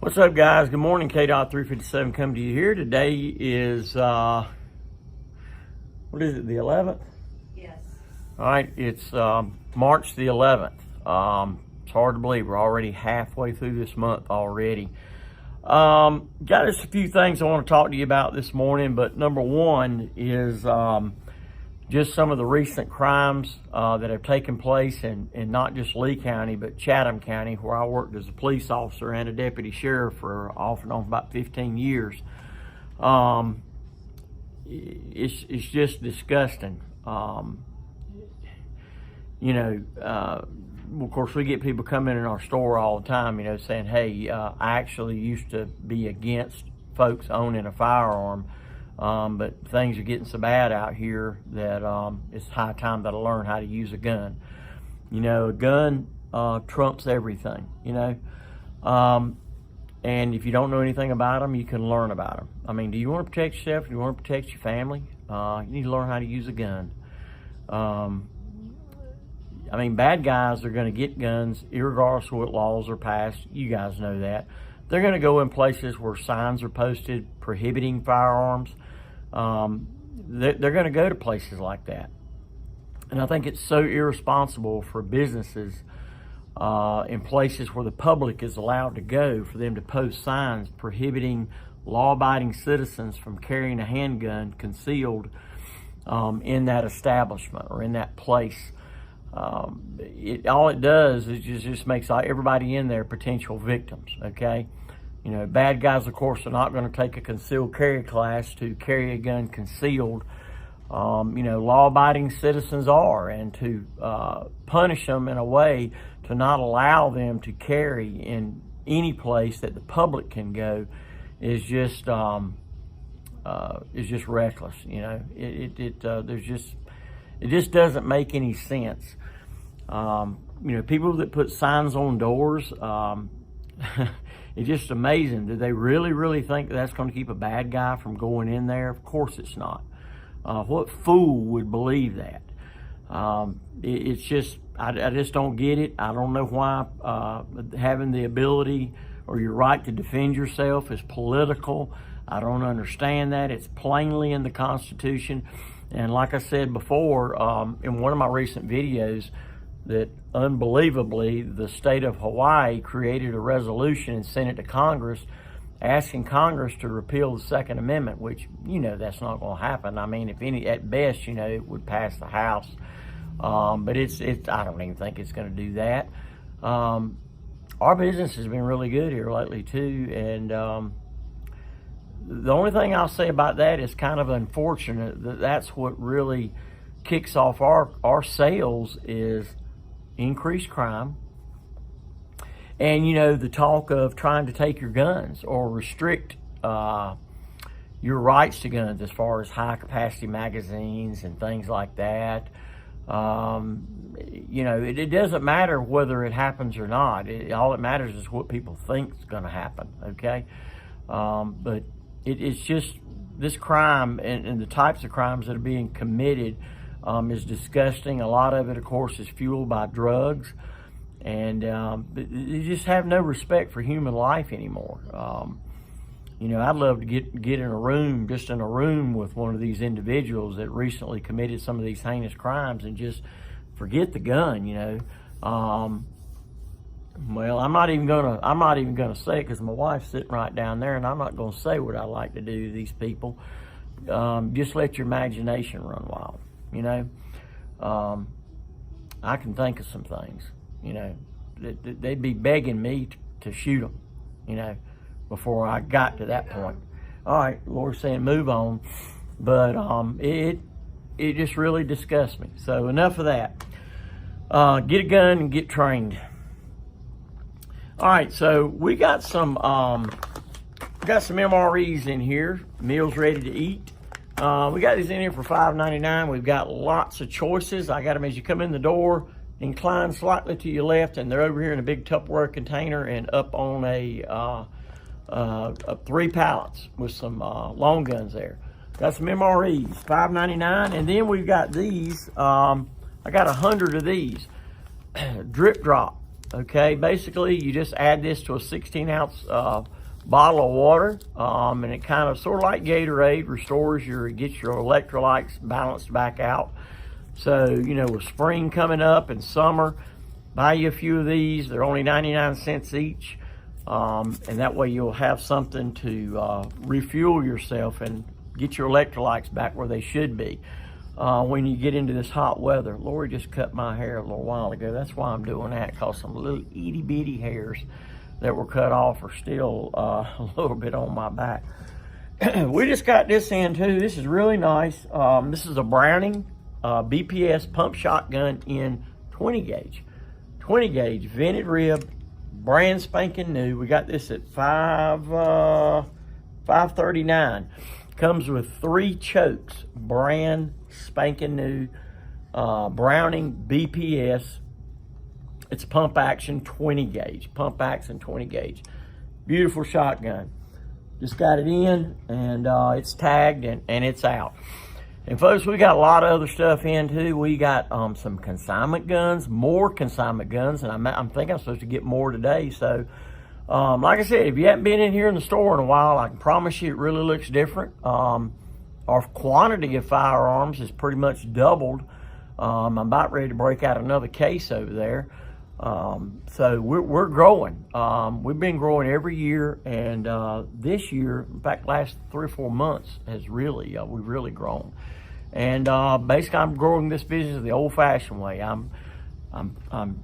What's up, guys? Good morning. K.357 coming to you here. Today is, what is it, the 11th? Yes. All right, it's March the 11th. It's hard to believe we're already halfway through this month already. Got just a few things I want to talk to you about this morning, but number one is just some of the recent crimes that have taken place in not just Lee County, but Chatham County, where I worked as a police officer and a deputy sheriff for off and on for about 15 years. It's just disgusting. Of course, we get people coming in our store all the time, saying, hey, I actually used to be against folks owning a firearm. But things are getting so bad out here that it's high time that I learn how to use a gun. A gun trumps everything, and if you don't know anything about them, you can learn about them. I mean, do you want to protect yourself? Do you want to protect your family? You need to learn how to use a gun. Bad guys are going to get guns regardless of what laws are passed. You guys know that. They're going to go in places where signs are posted prohibiting firearms. They're going to go to places like that. And I think it's so irresponsible for businesses in places where the public is allowed to go for them to post signs prohibiting law-abiding citizens from carrying a handgun concealed in that establishment or in that place. All it does is just makes everybody in there potential victims, okay? Bad guys, of course, are not going to take a concealed carry class to carry a gun concealed. Law-abiding citizens are, and to punish them in a way to not allow them to carry in any place that the public can go is just reckless. It just doesn't make any sense. People that put signs on doors, it's just amazing. Do they really think that's going to keep a bad guy from going in there? Of course it's not. What fool would believe that? It's just, I just don't get it. I don't know why having the ability or your right to defend yourself is political. I don't understand that. It's plainly in the Constitution. And like I said before, in one of my recent videos, that unbelievably the state of Hawaii created a resolution and sent it to Congress asking Congress to repeal the Second Amendment, which, that's not going to happen. If any, at best, it would pass the House. But it's I don't even think it's going to do that. Our business has been really good here lately too. And the only thing I'll say about that is kind of unfortunate that that's what really kicks off our sales is increased crime. And, the talk of trying to take your guns or restrict your rights to guns as far as high capacity magazines and things like that. It doesn't matter whether it happens or not. All that matters is what people think is going to happen, okay? But it's just this crime and the types of crimes that are being committed is disgusting. A lot of it, of course, is fueled by drugs, and you just have no respect for human life anymore. I'd love to get in a room with one of these individuals that recently committed some of these heinous crimes and just forget the gun. Well, I'm not even gonna say it because my wife's sitting right down there, and I'm not gonna say what I like to do to these people. Just let your imagination run wild. I can think of some things. They'd be begging me to shoot them. Before I got to that point. All right, Lord's saying move on, but it just really disgusts me. So enough of that. Get a gun and get trained. All right, so we got some MREs in here, meals ready to eat. We got these in here for $5.99. We've got lots of choices. I got them as you come in the door, incline slightly to your left, and they're over here in a big Tupperware container and up on a 3 pallets with some long guns there. Got some MREs, $5.99, and then we've got these. I got 100 of these. Drip drop Okay, basically you just add this to a 16-ounce bottle of water, and it kind of sort of like Gatorade restores gets your electrolytes balanced back out. So, you know, with spring coming up and summer, buy you a few of these. They're only 99 cents each, and that way you'll have something to refuel yourself and get your electrolytes back where they should be when you get into this hot weather. Lori just cut my hair a little while ago. That's why I'm doing that, because some little itty bitty hairs that were cut off are still a little bit on my back. We just got this in too. This is really nice. This is a Browning BPS pump shotgun in 20 gauge. 20 gauge, vented rib, brand spanking new. We got this at $539. Comes with 3 chokes, brand spanking new, Browning BPS. It's pump action 20 gauge, pump action 20 gauge. Beautiful shotgun. Just got it in, and it's tagged and it's out. And folks, we got a lot of other stuff in too. We got some consignment guns, more consignment guns, and I'm thinking I'm supposed to get more today. So, like I said, if you haven't been in here in the store in a while, I can promise you it really looks different. Our quantity of firearms is pretty much doubled. I'm about ready to break out another case over there. So we're growing. We've been growing every year, and this year, in fact, last 3 or 4 months has really we've really grown. And basically, I'm growing this business the old-fashioned way. I'm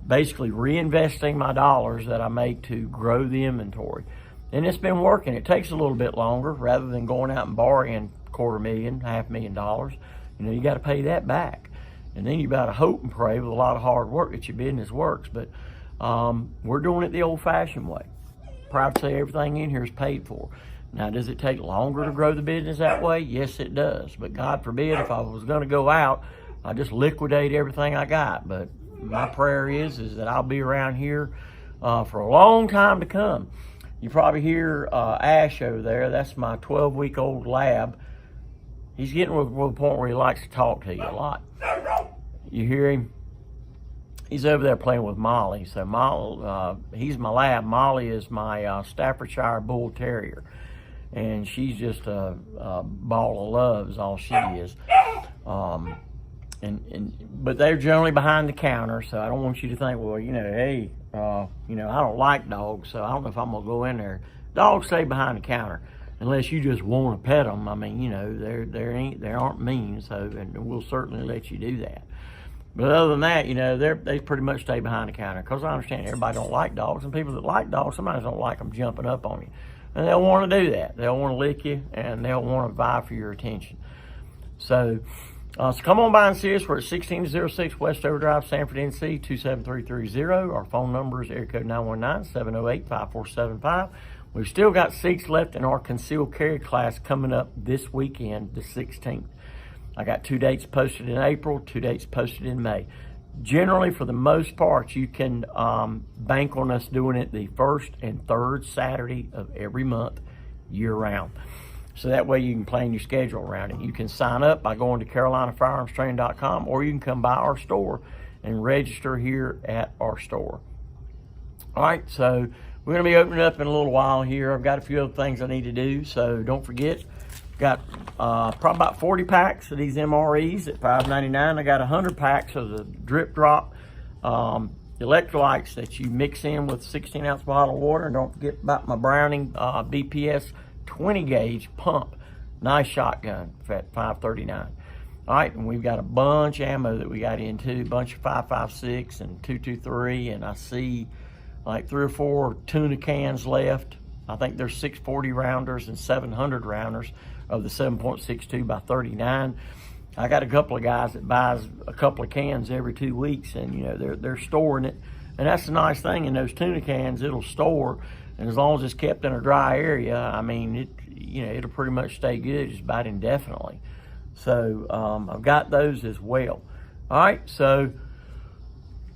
basically reinvesting my dollars that I make to grow the inventory, and it's been working. It takes a little bit longer rather than going out and borrowing $250,000, $500,000. You know, you got to pay that back. And then you got to hope and pray with a lot of hard work that your business works. But we're doing it the old-fashioned way. Proud to say everything in here is paid for. Now, does it take longer to grow the business that way? Yes, it does. But God forbid, if I was going to go out, I just liquidate everything I got. But my prayer is that I'll be around here for a long time to come. You probably hear Ash over there. That's my 12-week-old lab. He's getting to the point where he likes to talk to you a lot. You hear him? He's over there playing with Molly. So Molly, he's my lab. Molly is my Staffordshire Bull Terrier, and she's just a ball of love is all she is. But they're generally behind the counter, so I don't want you to think, well, you know, hey, you know, I don't like dogs, so I don't know if I'm gonna go in there. Dogs stay behind the counter unless you just want to pet them. I mean, you know, they aren't mean, so and we'll certainly let you do that. But other than that, you know, they pretty much stay behind the counter, because I understand everybody don't like dogs, and people that like dogs sometimes don't like them jumping up on you, and they'll want to do that. They'll want to lick you, and they'll want to vie for your attention. So come on by and see us. We're at 1606 Westover Drive, Sanford, NC 27330. Our phone number is area code 919-708-5475. We've still got seats left in our concealed carry class coming up this weekend, the 16th. I got 2 dates posted in April, 2 dates posted in May. Generally, for the most part, you can bank on us doing it the first and third Saturday of every month, year-round. So that way you can plan your schedule around it. You can sign up by going to CarolinaFirearmsTraining.com, or you can come by our store and register here at our store. All right, so we're going to be opening up in a little while here. I've got a few other things I need to do, so don't forget. Got probably about 40 packs of these MREs at $5.99. I got 100 packs of the drip drop electrolytes that you mix in with 16-ounce bottle of water. And don't forget about my Browning BPS 20 gauge pump. Nice shotgun at $5.39. All right, and we've got a bunch of ammo that we got into, a bunch of 5.56 and 223, and I see like 3 or 4 tuna cans left. I think there's 640 rounders and 700 rounders of the 7.62 by 39. I got a couple of guys that buys a couple of cans every 2 weeks, and you know they're storing it, and that's the nice thing in those tuna cans. It'll store, and as long as it's kept in a dry area, I mean it'll pretty much stay good just about indefinitely. So I've got those as well. All right, so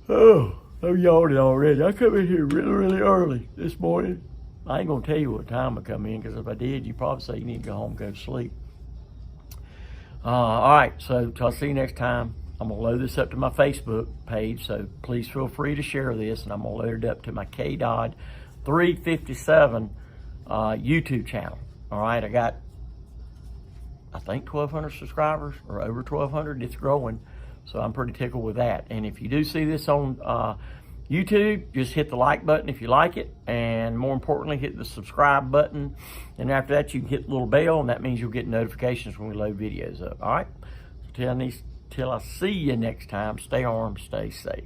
I'm yawning already. I come in here really early this morning. I ain't gonna tell you what time I come in, because if I did, you'd probably say you need to go home and go to sleep. All right, so till I see you next time, I'm gonna load this up to my Facebook page, so please feel free to share this, and I'm gonna load it up to my KDOD 357 YouTube channel. All right, I got, I think, 1,200 subscribers, or over 1,200. It's growing, so I'm pretty tickled with that. And if you do see this on YouTube, just hit the like button if you like it, and more importantly, hit the subscribe button. And after that, you can hit the little bell, and that means you'll get notifications when we load videos up. All right, so till I see you next time, stay armed, stay safe.